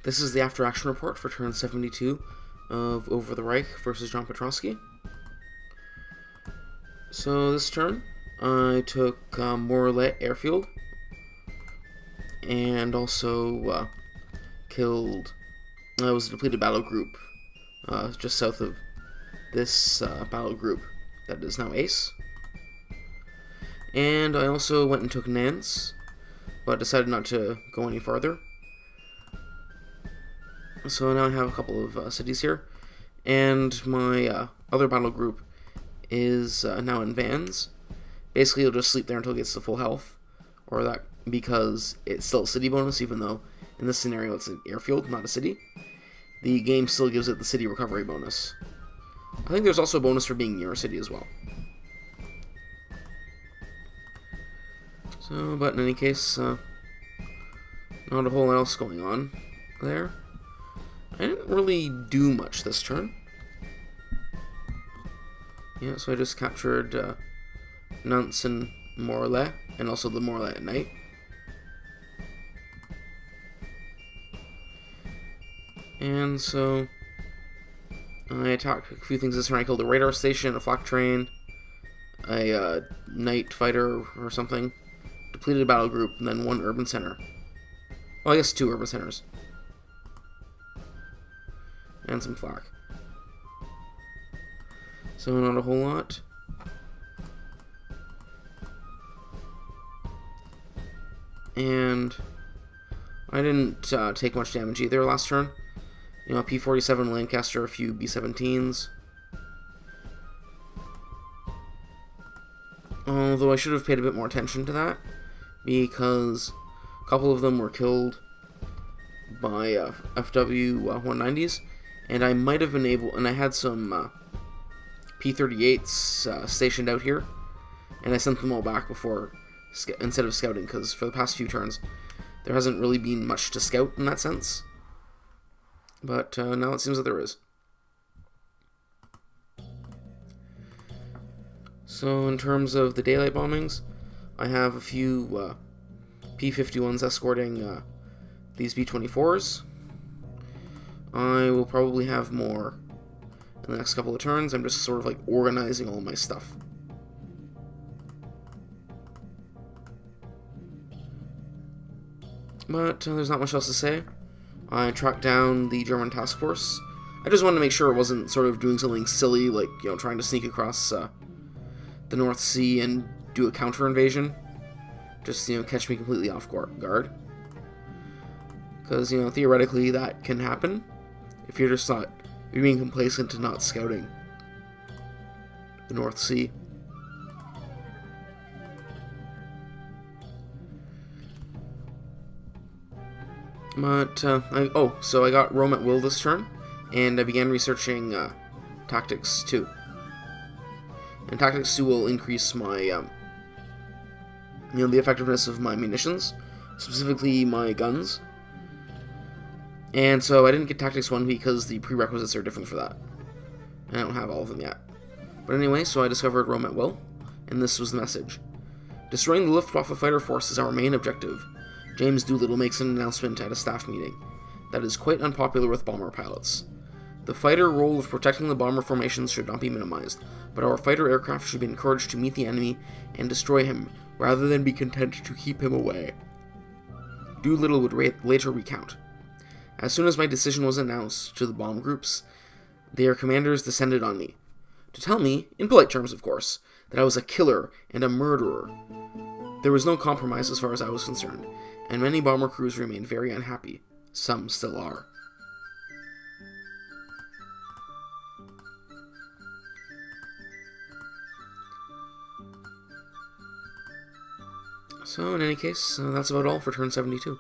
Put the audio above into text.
This is the after-action report for turn 72 of Over the Reich versus John Petrovsky. So this turn, I took Morlet Airfield, and also killed, it was a depleted battle group just south of this battle group that is now Ace. And I also went and took Nance, but decided not to go any farther. So now I have a couple of cities here, and my other battle group is now in Vans. Basically, he'll just sleep there until he gets to full health, or that because it's still a city bonus, even though in this scenario it's an airfield, not a city. The game still gives it the city recovery bonus. I think there's also a bonus for being near a city as well. So, but in any case, not a whole lot else going on there. I didn't really do much this turn. Yeah, so I just captured Nantes and Morlaix, and also the Morlaix at night. And so I attacked a few things this turn. I killed a radar station, a flak train, a night fighter or something, depleted a battle group, and then one urban center. Well, I guess two urban centers. And some flak. So not a whole lot. And I didn't take much damage either last turn. You know, a P-47 Lancaster, a few B-17s. Although I should have paid a bit more attention to that, because a couple of them were killed by FW-190s, and I might have been able, and I had some P-38s stationed out here, and I sent them all back before, instead of scouting, because for the past few turns, there hasn't really been much to scout in that sense. But now it seems that there is. So in terms of the daylight bombings, I have a few P-51s escorting these B-24s. I will probably have more in the next couple of turns. I'm just sort of like organizing all my stuff. But there's not much else to say. I tracked down the German task force. I just wanted to make sure it wasn't sort of doing something silly, like, you know, trying to sneak across the North Sea and do a counter invasion. Just, you know, catch me completely off guard. Because, you know, theoretically that can happen if you're just not, you're being complacent and not scouting the North Sea. But, so I got Rome at will this turn, and I began researching Tactics 2. And Tactics 2 will increase my, you know, the effectiveness of my munitions, specifically my guns. And so I didn't get Tactics 1 because the prerequisites are different for that. And I don't have all of them yet. But anyway, so I discovered Rome at will, and this was the message. Destroying the Luftwaffe fighter force is our main objective. James Doolittle makes an announcement at a staff meeting that is quite unpopular with bomber pilots. The fighter role of protecting the bomber formations should not be minimized, but our fighter aircraft should be encouraged to meet the enemy and destroy him, rather than be content to keep him away. Doolittle would later recount. As soon as my decision was announced to the bomb groups, their commanders descended on me, to tell me, in polite terms of course, that I was a killer and a murderer. There was no compromise as far as I was concerned, and many bomber crews remained very unhappy. Some still are. So, in any case, that's about all for turn 72.